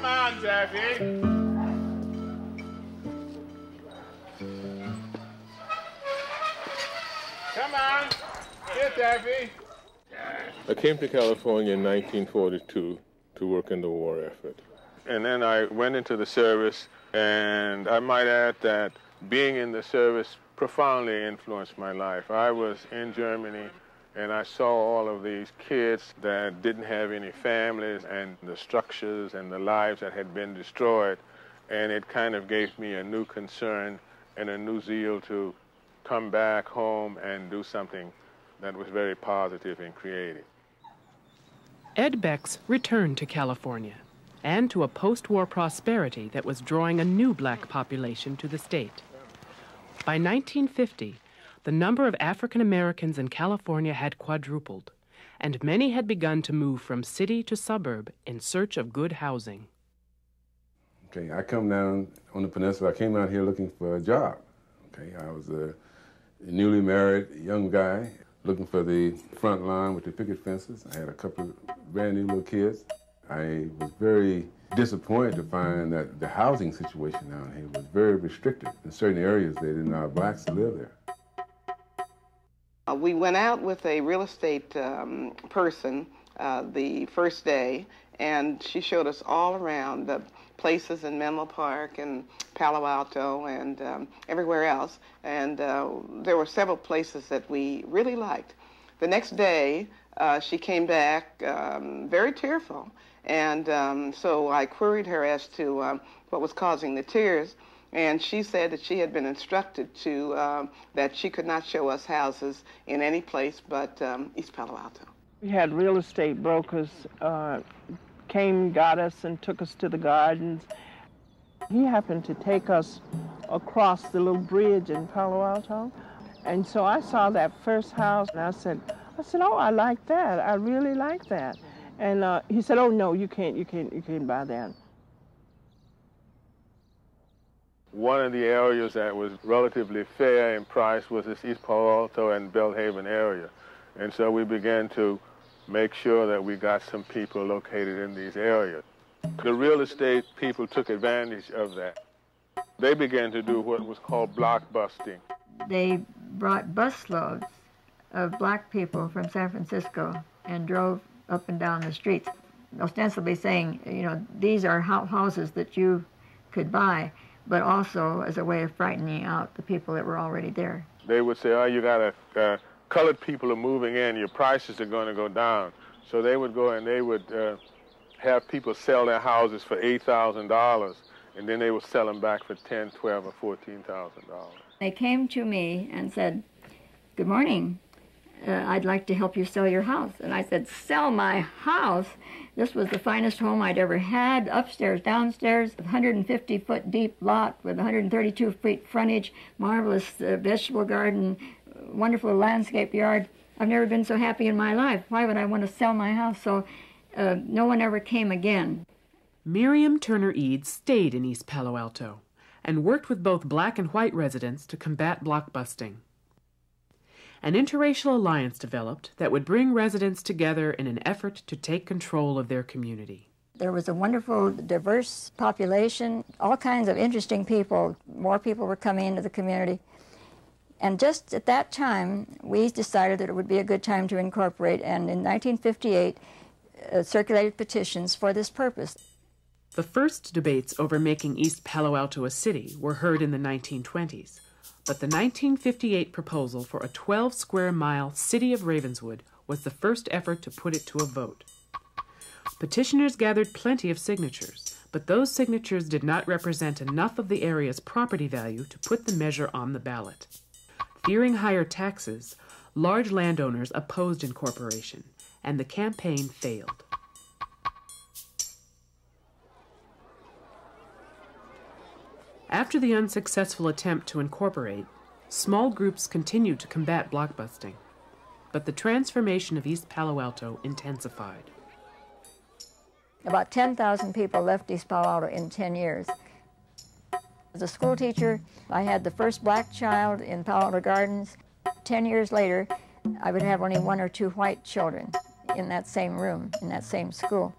Come on, Jeffy. Come on. Here, Jeffy. I came to California in 1942 to work in the war effort. And then I went into the service, and I might add that being in the service profoundly influenced my life. I was in Germany, and I saw all of these kids that didn't have any families and the structures and the lives that had been destroyed, and it kind of gave me a new concern and a new zeal to come back home and do something that was very positive and creative. Ed Bex returned to California and to a post-war prosperity that was drawing a new black population to the state. By 1950, the number of African Americans in California had quadrupled, and many had begun to move from city to suburb in search of good housing. Okay, I come down on the peninsula. I came out here looking for a job. Okay, I was a newly married young guy looking for the front line with the picket fences. I had a couple of brand new little kids. I was very disappointed to find that the housing situation down here was very restricted. In certain areas, they didn't allow blacks to live there. We went out with a real estate person the first day, and she showed us all around the places in Menlo Park and Palo Alto and everywhere else. And there were several places that we really liked. The next day, she came back very tearful. And so I queried her as to what was causing the tears. And she said that she had been instructed to, that she could not show us houses in any place but East Palo Alto. We had real estate brokers came, got us, and took us to the gardens. He happened to take us across the little bridge in Palo Alto. And so I saw that first house, and I said, oh, I like that. I really like that. And he said, oh, no, you can't buy that. One of the areas that was relatively fair in price was this East Palo Alto and Belhaven area. And so we began to make sure that we got some people located in these areas. The real estate people took advantage of that. They began to do what was called block busting. They brought busloads of black people from San Francisco and drove up and down the streets, ostensibly saying, you know, these are houses that you could buy, but also as a way of frightening out the people that were already there. They would say, oh, you got colored people are moving in, your prices are going to go down. So they would go and they would have people sell their houses for $8,000, and then they would sell them back for $10,000, $12,000, or $14,000. They came to me and said, good morning, I'd like to help you sell your house. And I said, sell my house? This was the finest home I'd ever had, upstairs, downstairs, 150-foot deep lot with 132-foot frontage, marvelous vegetable garden, wonderful landscape yard. I've never been so happy in my life. Why would I want to sell my house? So no one ever came again. Miriam Turner Eads stayed in East Palo Alto and worked with both black and white residents to combat blockbusting. An interracial alliance developed that would bring residents together in an effort to take control of their community. There was a wonderful, diverse population, all kinds of interesting people. More people were coming into the community. And just at that time, we decided that it would be a good time to incorporate, and in 1958, circulated petitions for this purpose. The first debates over making East Palo Alto a city were heard in the 1920s, but the 1958 proposal for a 12-square-mile city of Ravenswood was the first effort to put it to a vote. Petitioners gathered plenty of signatures, but those signatures did not represent enough of the area's property value to put the measure on the ballot. Fearing higher taxes, large landowners opposed incorporation, and the campaign failed. After the unsuccessful attempt to incorporate, small groups continued to combat blockbusting, but the transformation of East Palo Alto intensified. About 10,000 people left East Palo Alto in 10 years. As a school teacher, I had the first black child in Palo Alto Gardens. 10 years later, I would have only 1 or 2 white children in that same room, in that same school.